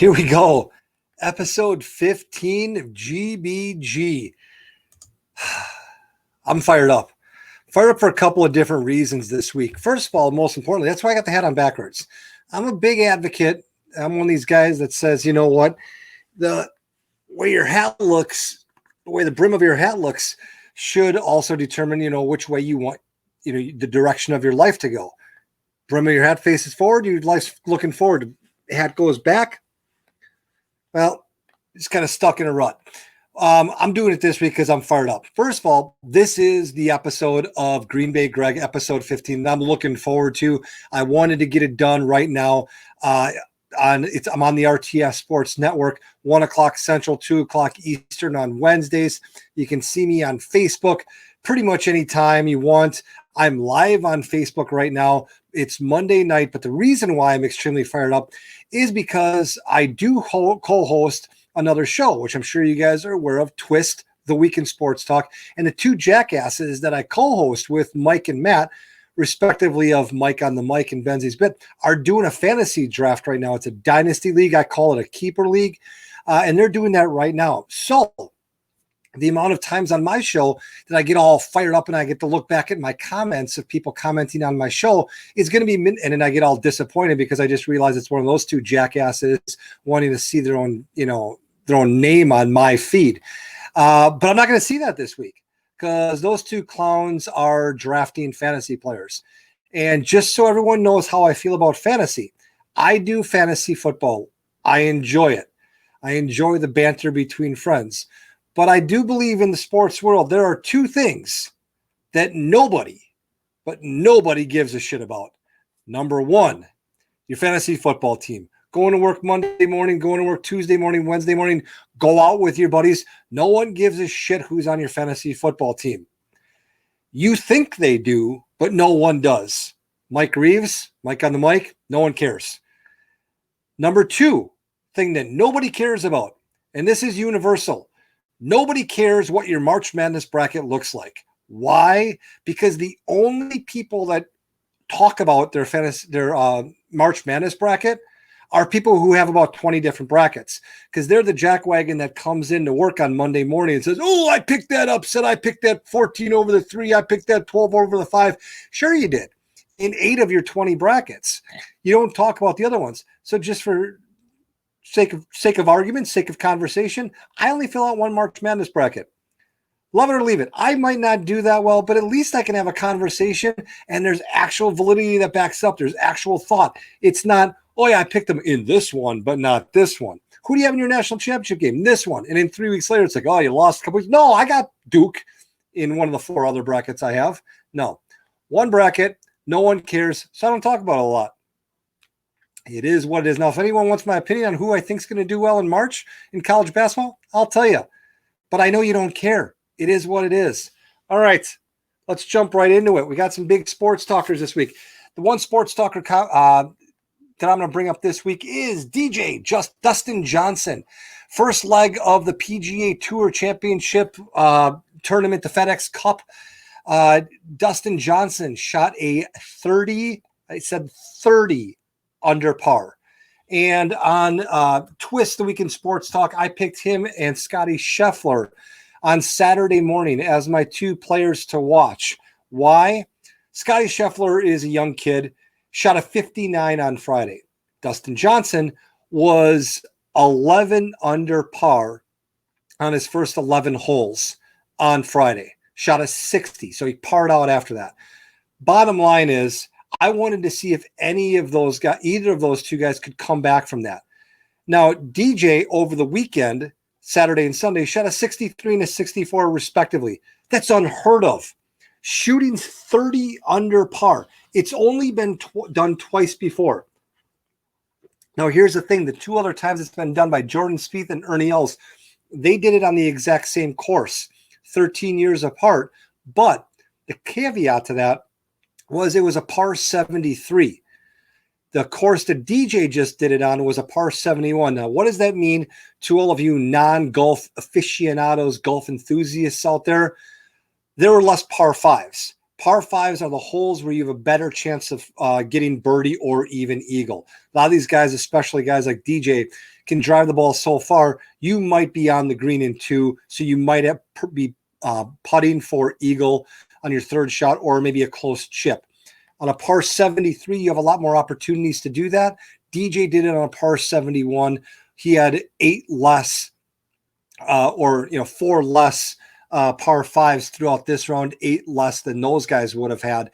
Here we go. Episode 15 of GBG. I'm fired up. Fired up for a couple of different reasons this week. First of all, most importantly, that's why I got the hat on backwards. I'm a big advocate. I'm one of these guys that says, you know what? The way your hat looks, the way the brim of your hat looks should also determine, which way you want, the direction of your life to go. Brim of your hat faces forward, your life's looking forward. The hat goes back. Well, it's kind of stuck in a rut. I'm doing it this week because I'm fired up. First of all, this is the episode of Green Bay Greg, episode 15. I'm looking forward to. I wanted to get it done right now. I'm on the RTS Sports Network, 1 o'clock Central, 2 o'clock Eastern on Wednesdays. You can see me on Facebook pretty much anytime you want. I'm live on Facebook right now. It's Monday night, but the reason why I'm extremely fired up is because I do co-host another show, which I'm sure you guys are aware of, Twist, The Week in Sports Talk, and the two jackasses that I co-host with Mike and Matt, respectively of Mike on the Mic and Benzi's Bit, are doing a fantasy draft right now. It's a dynasty league. I call it a keeper league, and they're doing that right now. So the amount of times on my show that I get all fired up and I get to look back at my comments of people commenting on my show is going to be, and then I get all disappointed because I just realized it's one of those two jackasses wanting to see their own name on my feed. But I'm not going to see that this week because those two clowns are drafting fantasy players. And just so everyone knows how I feel about fantasy, I do fantasy football. I enjoy it. I enjoy the banter between friends. But I do believe in the sports world, there are two things that nobody gives a shit about. Number one, your fantasy football team. Going to work Monday morning, going to work Tuesday morning, Wednesday morning, go out with your buddies. No one gives a shit who's on your fantasy football team. You think they do, but no one does. Mike Reeves, Mike on the Mic, no one cares. Number two, thing that nobody cares about, and this is universal. Nobody cares what your March Madness bracket looks like. Why? Because the only people that talk about their March Madness bracket are people who have about 20 different brackets, because they're the jackwagon that comes in to work on Monday morning and says, oh, I picked that upset. I picked that 14 over the 3. I picked that 12 over the 5. Sure you did. In 8 of your 20 brackets. You don't talk about the other ones. So just for sake of argument, sake of conversation, I only fill out one March Madness bracket. Love it or leave it. I might not do that well, but at least I can have a conversation and there's actual validity that backs up. There's actual thought. It's not, oh yeah, I picked them in this one, but not this one. Who do you have in your national championship game? This one. And then 3 weeks later, it's like, oh, you lost a couple weeks. No, I got Duke in one of the 4 other brackets I have. No. One bracket, no one cares, so I don't talk about it a lot. It is what it is. Now, if anyone wants my opinion on who I think is going to do well in March in college basketball, I'll tell you. But I know you don't care. It is what it is. All right, let's jump right into it. We got some big sports talkers this week. The one sports talker that I'm going to bring up this week is Dustin Johnson. First leg of the PGA Tour Championship tournament, the FedEx Cup. Dustin Johnson shot a 30 under par. And on Twist, the Week in Sports Talk, I picked him and Scotty Scheffler on Saturday morning as my 2 players to watch. Why? Scotty Scheffler is a young kid, shot a 59 on Friday. Dustin Johnson was 11 under par on his first 11 holes on Friday. Shot a 60, so he parred out after that. Bottom line is, I wanted to see if either of those 2 guys could come back from that. Now, DJ over the weekend, Saturday and Sunday, shot a 63 and a 64 respectively. That's unheard of. Shooting 30 under par. It's only been done twice before. Now, here's the thing. The 2 other times it's been done by Jordan Spieth and Ernie Els, they did it on the exact same course, 13 years apart. But the caveat to that was it was a par 73. The course that DJ just did it on was a par 71. Now, what does that mean to all of you non-golf aficionados, golf enthusiasts out there? There were less par 5s. Par fives are the holes where you have a better chance of getting birdie or even eagle. A lot of these guys, especially guys like DJ, can drive the ball so far, you might be on the green in 2, so you might be putting for eagle on your third shot or maybe a close chip. On a par 73, you have a lot more opportunities to do that. DJ did it on a par 71. He had 8 less, 4 less par 5s throughout this round, 8 less than those guys would have had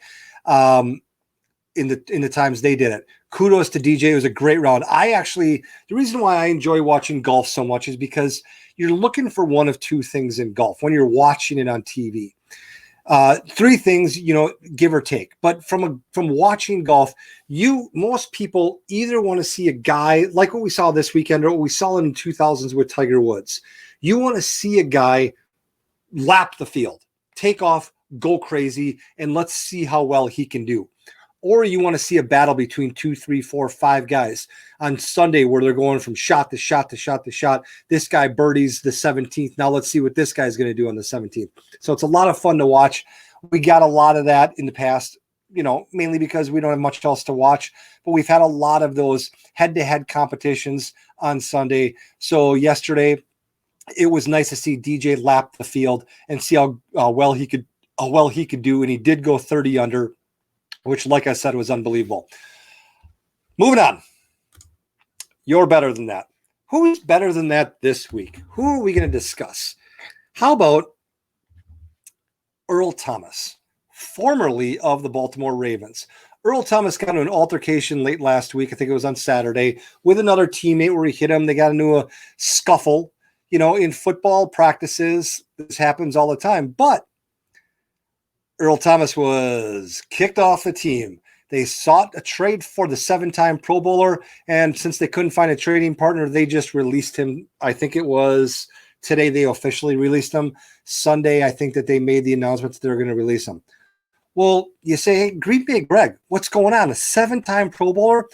in the times they did it. Kudos to DJ. It was a great round. The reason why I enjoy watching golf so much is because you're looking for one of 2 things in golf when you're watching it on TV. 3 things, give or take. But from watching golf, most people either want to see a guy like what we saw this weekend or what we saw in the 2000s with Tiger Woods. You want to see a guy lap the field, take off, go crazy, and let's see how well he can do. Or you want to see a battle between 2, 3, 4, 5 guys on Sunday where they're going from shot to shot to shot to shot. This guy birdies the 17th. Now let's see what this guy's going to do on the 17th. So it's a lot of fun to watch. We got a lot of that in the past, mainly because we don't have much else to watch. But we've had a lot of those head-to-head competitions on Sunday. So yesterday, it was nice to see DJ lap the field and see how well he could do. And he did go 30 under, which, like I said, was unbelievable. Moving on. You're better than that. Who's better than that this week? Who are we going to discuss? How about Earl Thomas, formerly of the Baltimore Ravens? Earl Thomas got into an altercation late last week, I think it was on Saturday, with another teammate where he hit him. They got into a scuffle. In football practices, this happens all the time. But Earl Thomas was kicked off the team. They sought a trade for the 7-time Pro Bowler, and since they couldn't find a trading partner, they just released him. I think it was today they officially released him. Sunday, I think that they made the announcement that they're going to release him. Well, you say, hey, Green Bay Greg, what's going on? A 7-time Pro Bowler?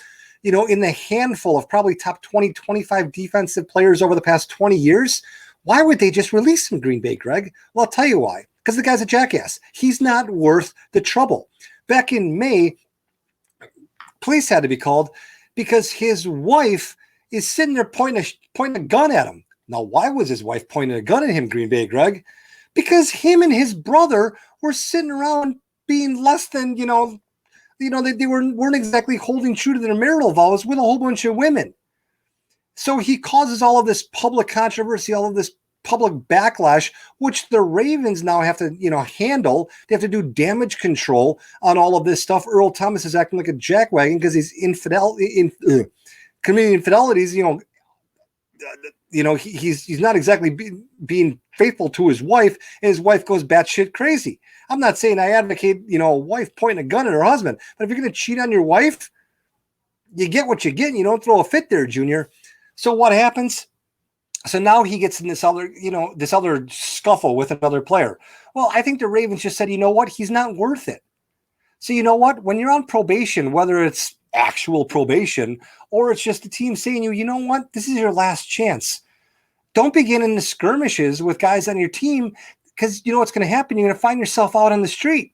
In the handful of probably top 20, 25 defensive players over the past 20 years, why would they just release him, Green Bay Greg? Well, I'll tell you why. Because the guy's a jackass. He's not worth the trouble. Back in May, police had to be called because his wife is sitting there pointing a gun at him. Now, why was his wife pointing a gun at him, Green Bay Greg? Because him and his brother were sitting around being less than, they weren't exactly holding true to their marital vows with a whole bunch of women. So he causes all of this public controversy, all of this public backlash, which the Ravens now have to, handle. They have to do damage control on all of this stuff. Earl Thomas is acting like a jackwagon because he's committing infidelities. He's not exactly being faithful to his wife, and his wife goes batshit crazy. I'm not saying I advocate, a wife pointing a gun at her husband, but if you're going to cheat on your wife, you get what you get. You don't throw a fit there, Junior. So what happens? So now he gets in this other scuffle with another player. Well, I think the Ravens just said, you know what? He's not worth it. So you know what? When you're on probation, whether it's actual probation or it's just the team saying you know what? This is your last chance. Don't begin in the skirmishes with guys on your team because you know what's going to happen. You're going to find yourself out on the street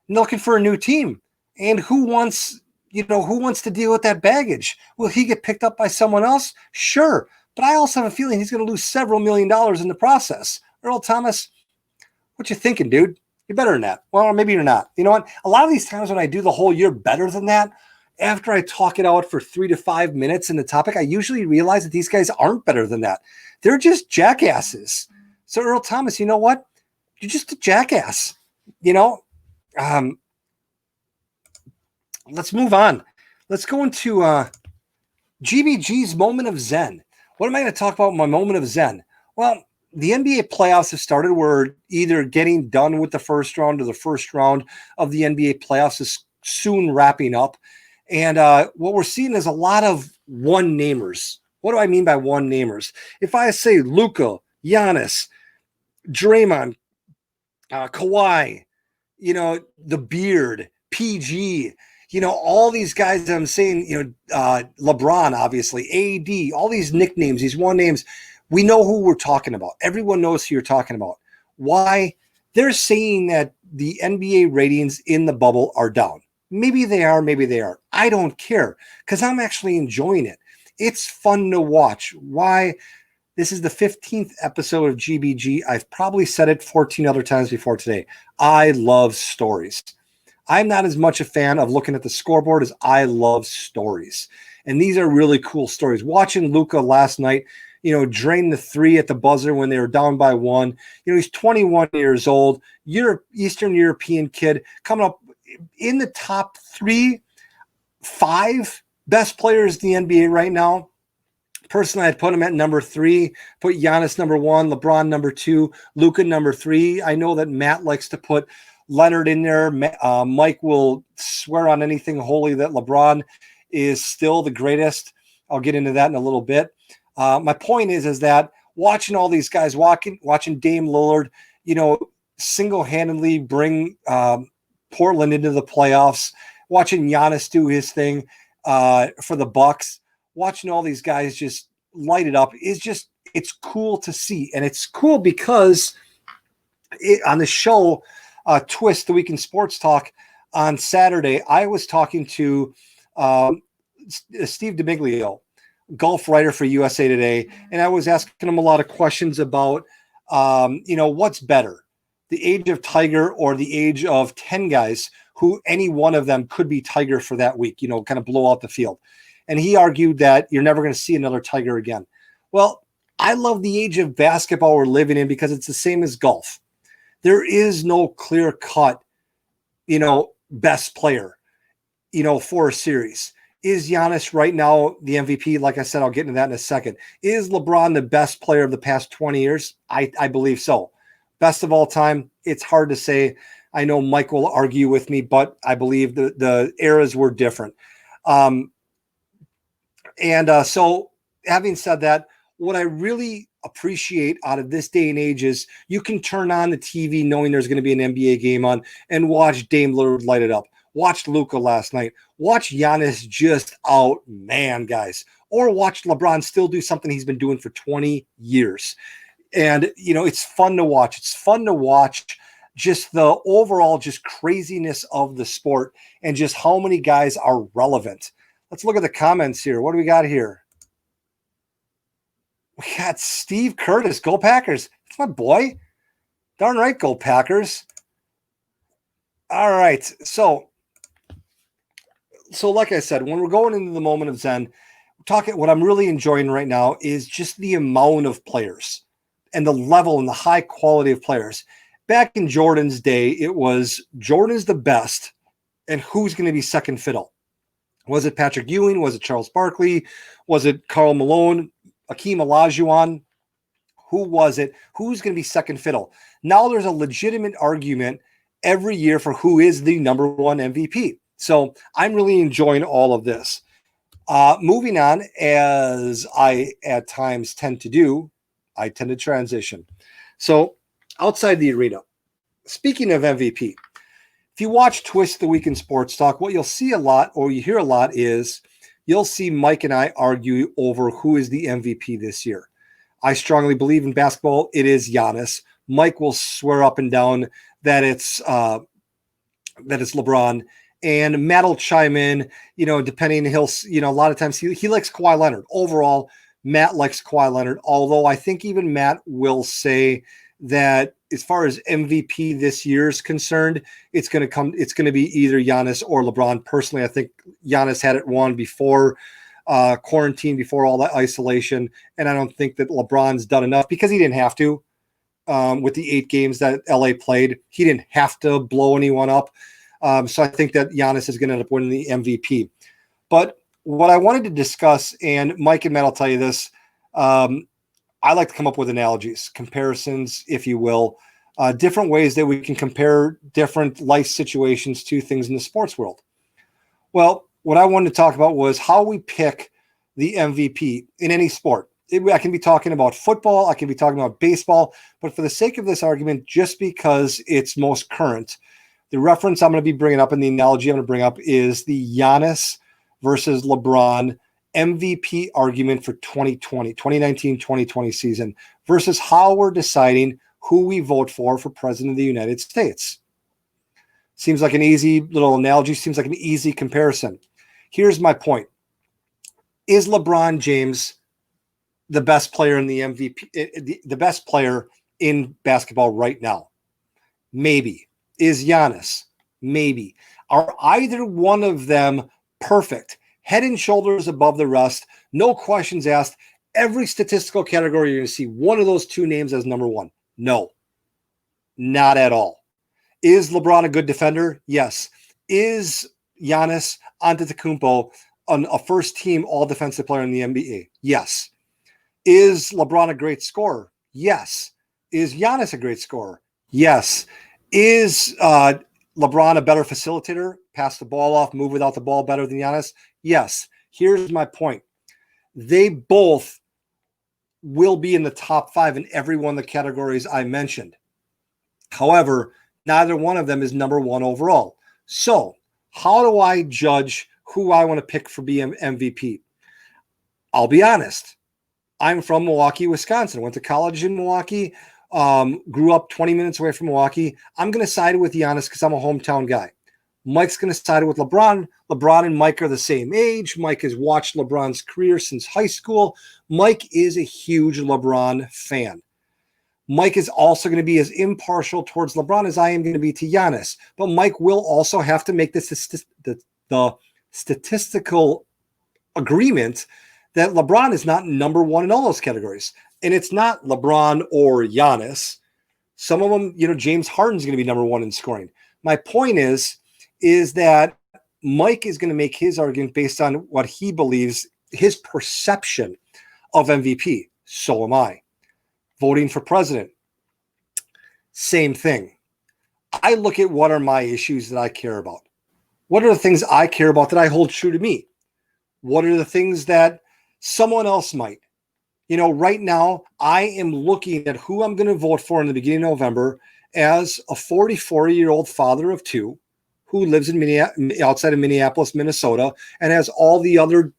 looking for a new team. And who wants to deal with that baggage? Will he get picked up by someone else? Sure. But I also have a feeling he's going to lose several $1 million in the process. Earl Thomas, what you thinking, dude? You're better than that. Well, maybe you're not. You know what? A lot of these times when I do the whole "you're better than that," after I talk it out for 3 to 5 minutes in the topic, I usually realize that these guys aren't better than that. They're just jackasses. So Earl Thomas, you know what? You're just a jackass. Let's move on. Let's go into GBG's moment of zen. What am I going to talk about my moment of zen? Well, the NBA playoffs have started. We're either getting done with the first round or the first round of the NBA playoffs is soon wrapping up. And what we're seeing is a lot of one-namers. What do I mean by one-namers? If I say Luka, Giannis, Draymond, Kawhi, the Beard, PG, all these guys that I'm saying, LeBron, obviously, AD, all these nicknames, these one names, we know who we're talking about. Everyone knows who you're talking about. Why? They're saying that the NBA ratings in the bubble are down. Maybe they are, maybe they aren't. I don't care because I'm actually enjoying it. It's fun to watch. Why? This is the 15th episode of GBG. I've probably said it 14 other times before today. I love stories. I'm not as much a fan of looking at the scoreboard as I love stories. And these are really cool stories. Watching Luka last night, drain the three at the buzzer when they were down by one. He's 21 years old, Eastern European kid, coming up in the top 5 best players in the NBA right now. Personally, I'd put him at number 3, put Giannis number 1, LeBron number 2, Luka number 3. I know that Matt likes to put Leonard in there. Mike will swear on anything holy that LeBron is still the greatest. I'll get into that in a little bit. My point is that watching all these guys, watching Dame Lillard, single-handedly bring Portland into the playoffs, watching Giannis do his thing for the Bucks, watching all these guys just light it up it's cool to see. And it's cool because on the show, Twist, the Week in Sports Talk on Saturday, I was talking to Steve DiMiglio, golf writer for USA Today, and I was asking him a lot of questions about, what's better, the age of Tiger or the age of 10 guys who any one of them could be Tiger for that week, kind of blow out the field. And he argued that you're never going to see another Tiger again. Well, I love the age of basketball we're living in because it's the same as golf. There is no clear cut, best player, for a series. Is Giannis right now the MVP? Like I said, I'll get into that in a second. Is LeBron the best player of the past 20 years? I believe so. Best of all time, it's hard to say. I know Mike will argue with me, but I believe the eras were different. So having said that, what I really appreciate out of this day and age is you can turn on the TV knowing there's going to be an NBA game on and watch Dame Lillard light it up. Watch Luka last night. Watch Giannis just outman guys. Or watch LeBron still do something he's been doing for 20 years. And, it's fun to watch. It's fun to watch just the overall just craziness of the sport and just how many guys are relevant. Let's look at the comments here. What do we got here? We got Steve Curtis. Go Packers. That's my boy. Darn right, go Packers. All right. So like I said, when we're going into the moment of Zen, what I'm really enjoying right now is just the amount of players and the level and the high quality of players. Back in Jordan's day, it was Jordan's the best, and who's going to be second fiddle? Was it Patrick Ewing? Was it Charles Barkley? Was it Karl Malone? Akeem Olajuwon? Who was it? Who's going to be second fiddle? Now there's a legitimate argument every year for who is the number one MVP. So I'm really enjoying all of this. Moving on, as I at times tend to do, I tend to transition. So outside the arena, speaking of MVP, if you watch Twist the Week in Sports Talk, what you'll see a lot, or you hear a lot, is you'll see Mike and I argue over who is the MVP this year. I strongly believe in basketball, it is Giannis. Mike will swear up and down that it's LeBron. And Matt will chime in, depending, a lot of times he likes Kawhi Leonard. Overall, Matt likes Kawhi Leonard, although I think even Matt will say that as far as MVP this year is concerned, it's going to be either Giannis or LeBron. Personally, I think Giannis had it won before quarantine, before all that isolation, and I don't think that LeBron's done enough because he didn't have to with the 8 games that LA played. He didn't have to blow anyone up. So I think that Giannis is going to end up winning the MVP. But what I wanted to discuss, and Mike and Matt will tell you this, I like to come up with analogies, comparisons, if you will, different ways that we can compare different life situations to things in the sports world. Well, what I wanted to talk about was how we pick the MVP in any sport. I can be talking about football, I can be talking about baseball, but for the sake of this argument, just because it's most current, the reference I'm going to be bringing up and the analogy I'm going to bring up is the Giannis versus LeBron MVP argument for 2019-2020 season versus how we're deciding who we vote for President of the United States. Seems like an easy little analogy, seems like an easy comparison. Here's my point. Is LeBron James the best player in the MVP, the best player in basketball right now? Maybe. Is Giannis? Maybe. Are either one of them perfect? Head and shoulders above the rest, no questions asked. Every statistical category, you're going to see one of those two names as number one. No, not at all. Is LeBron a good defender? Yes. Is Giannis Antetokounmpo a first-team all-defensive player in the NBA? Yes. Is LeBron a great scorer? Yes. Is Giannis a great scorer? Yes. Is LeBron a better facilitator? Pass the ball off, move without the ball better than Giannis? Yes. Here's my point. They both will be in the top 5 in every one of the categories I mentioned. However, neither one of them is number 1 overall. So how do I judge who I want to pick for being MVP? I'll be honest. I'm from Milwaukee, Wisconsin. Went to college in Milwaukee. Grew up 20 minutes away from Milwaukee. I'm going to side with Giannis because I'm a hometown guy. Mike's going to side with LeBron. LeBron and Mike are the same age. Mike has watched LeBron's career since high school. Mike is a huge LeBron fan. Mike is also going to be as impartial towards LeBron as I am going to be to Giannis. But Mike will also have to make the statistical agreement that LeBron is not number 1 in all those categories. And it's not LeBron or Giannis. Some of them, James Harden's going to be number 1 in scoring. My point is that Mike is going to make his argument based on what he believes, his perception of MVP. So am I. Voting for president, same thing. I look at what are my issues that I care about. What are the things I care about that I hold true to me? What are the things that someone else might? Right now, I am looking at who I'm going to vote for in the beginning of November as a 44-year-old father of 2 who lives in outside of Minneapolis, Minnesota, and has all the other,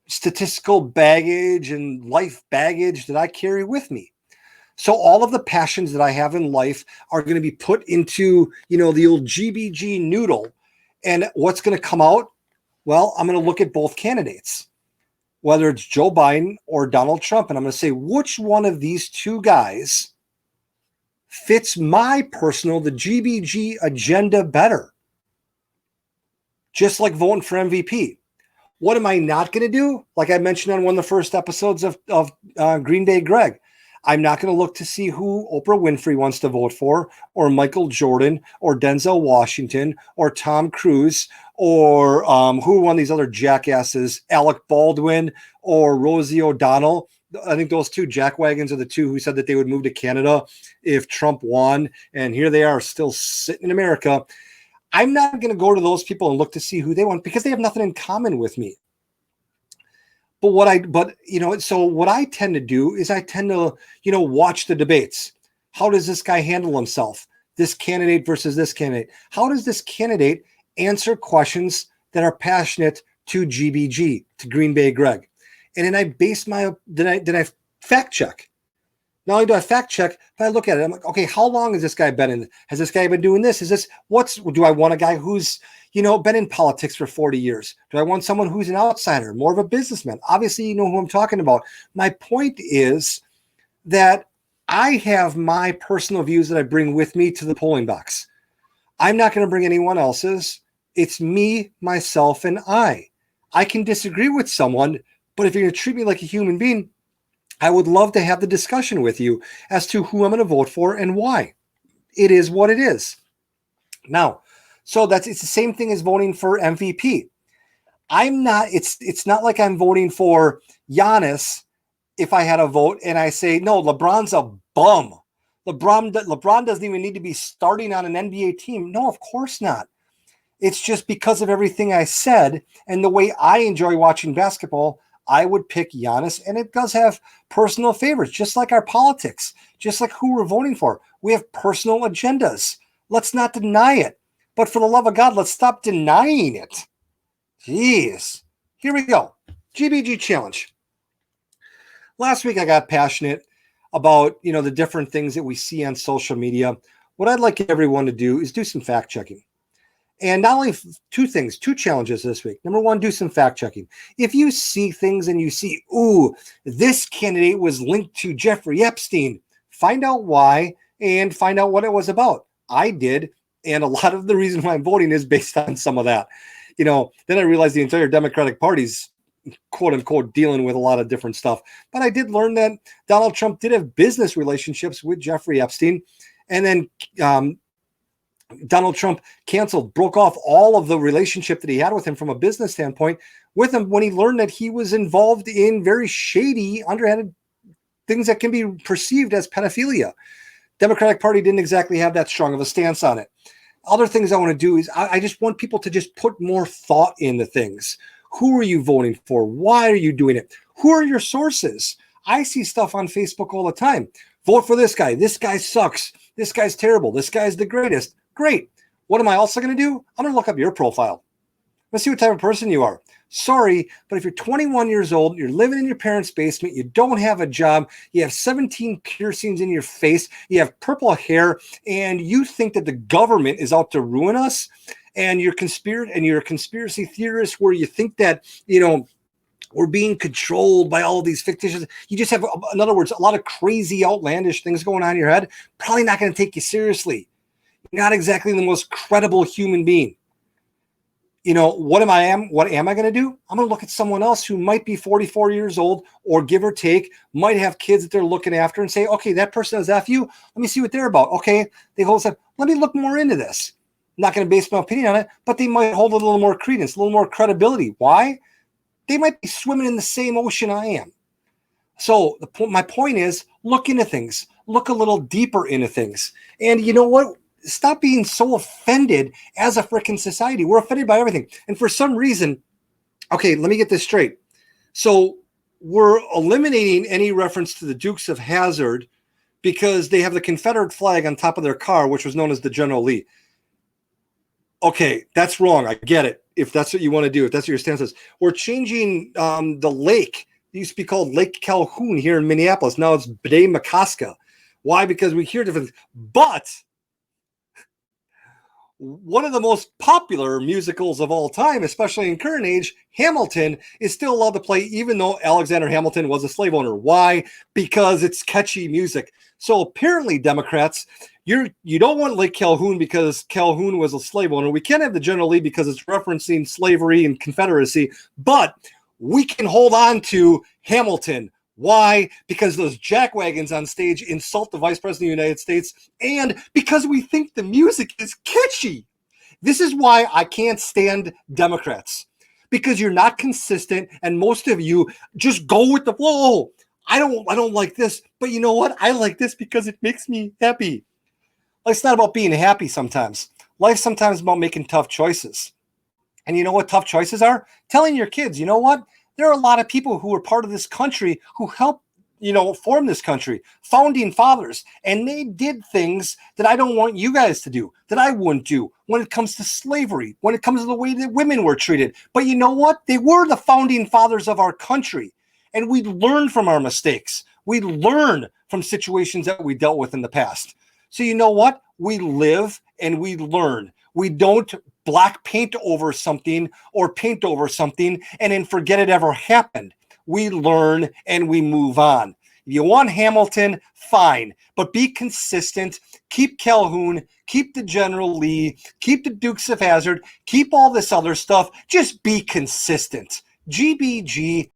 statistical baggage and life baggage that I carry with me. So all of the passions that I have in life are going to be put into, the old GBG noodle. And what's going to come out? Well, I'm going to look at both candidates, whether it's Joe Biden or Donald Trump. And I'm going to say, which one of these two guys fits my the GBG agenda better? Just like voting for MVP. What am I not going to do? Like I mentioned on one of the first episodes of Green Bay Greg, I'm not going to look to see who Oprah Winfrey wants to vote for, or Michael Jordan, or Denzel Washington, or Tom Cruise, or who one of these other jackasses, Alec Baldwin, or Rosie O'Donnell. I think those two jackwagons are the two who said that they would move to Canada if Trump won. And here they are still sitting in America. I'm not going to go to those people and look to see who they want because they have nothing in common with me. So what I tend to do is I tend to, watch the debates. How does this guy handle himself? This candidate versus this candidate. How does this candidate answer questions that are passionate to GBG, to Green Bay Greg? And then I base then I fact check. Not only do I fact check, but I look at it. I'm like, okay, how long has this guy been in? Has this guy been doing this? Do I want a guy who's, been in politics for 40 years? Do I want someone who's an outsider, more of a businessman? Obviously, you know who I'm talking about. My point is that I have my personal views that I bring with me to the polling box. I'm not going to bring anyone else's. It's me, myself, and I. I can disagree with someone, but if you're going to treat me like a human being, I would love to have the discussion with you as to who I'm going to vote for and why. It is what it is. Now, so it's the same thing as voting for MVP. It's not like I'm voting for Giannis if I had a vote and I say, no, LeBron's a bum. LeBron doesn't even need to be starting on an NBA team. No, of course not. It's just because of everything I said and the way I enjoy watching basketball, I would pick Giannis, and it does have personal favorites, just like our politics, just like who we're voting for. We have personal agendas. Let's not deny it. But for the love of God, let's stop denying it. Jeez. Here we go. GBG challenge. Last week, I got passionate about, the different things that we see on social media. What I'd like everyone to do is do some fact checking. And not only two challenges this week. Number one, do some fact checking. If you see things and you see, ooh, this candidate was linked to Jeffrey Epstein, find out why and find out what it was about. I did. And a lot of the reason why I'm voting is based on some of that. Then I realized the entire Democratic Party's quote unquote dealing with a lot of different stuff. But I did learn that Donald Trump did have business relationships with Jeffrey Epstein. And then Donald Trump broke off all of the relationship that he had with him from a business standpoint with him when he learned that he was involved in very shady, underhanded things that can be perceived as pedophilia. Democratic Party didn't exactly have that strong of a stance on it. Other things I want to do is I just want people to just put more thought into things. Who are you voting for? Why are you doing it? Who are your sources? I see stuff on Facebook all the time. Vote for this guy. This guy sucks. This guy's terrible. This guy's the greatest. Great. What am I also going to do? I'm going to look up your profile. Let's see what type of person you are. Sorry, but if you're 21 years old, you're living in your parents' basement, you don't have a job, you have 17 piercings in your face, you have purple hair, and you think that the government is out to ruin us, and you're a conspiracy theorist where you think that, we're being controlled by all of these fictitious, you just have, in other words, a lot of crazy, outlandish things going on in your head, probably not going to take you seriously. You're not exactly the most credible human being. What am I going to do? I'm going to look at someone else who might be 44 years old or give or take, might have kids that they're looking after and say, okay, that person has FU. Let me see what they're about. Okay. They hold up. Let me look more into this. I'm not going to base my opinion on it, but they might hold a little more credence, a little more credibility. Why? They might be swimming in the same ocean I am. So my point is look into things, look a little deeper into things. And you know what? Stop being so offended as a freaking society. We're offended by everything. And for some reason, okay, let me get this straight. So we're eliminating any reference to the Dukes of Hazzard because they have the Confederate flag on top of their car, which was known as the General Lee. Okay, that's wrong. I get it. If that's what you want to do, if that's what your stance is. We're changing the lake. It used to be called Lake Calhoun here in Minneapolis. Now it's Bde Makaska. Why? Because we hear different things. But one of the most popular musicals of all time, especially in current age, Hamilton, is still allowed to play even though Alexander Hamilton was a slave owner. Why? Because it's catchy music. So apparently, Democrats, you don't want Lake Calhoun because Calhoun was a slave owner. We can't have the General Lee because it's referencing slavery and Confederacy, but we can hold on to Hamilton. Why? Because those jackwagons on stage insult the Vice President of the United States, and because we think the music is catchy. This is why I can't stand Democrats, because you're not consistent, and most of you just go with the flow. I don't like this, but you know what? I like this because it makes me happy. Life's not about being happy sometimes. Life's sometimes about making tough choices. And you know what tough choices are? Telling your kids, you know what? There are a lot of people who were part of this country who helped, form this country, founding fathers, and they did things that I don't want you guys to do, that I wouldn't do when it comes to slavery, when it comes to the way that women were treated. But you know what? They were the founding fathers of our country, and we learn from our mistakes. We learn from situations that we dealt with in the past. So you know what? We live and we learn. We don't black paint over something or paint over something and then forget it ever happened. We learn and we move on. If you want Hamilton, fine, but be consistent. Keep Calhoun, keep the General Lee, keep the Dukes of Hazzard, keep all this other stuff. Just be consistent. GBG.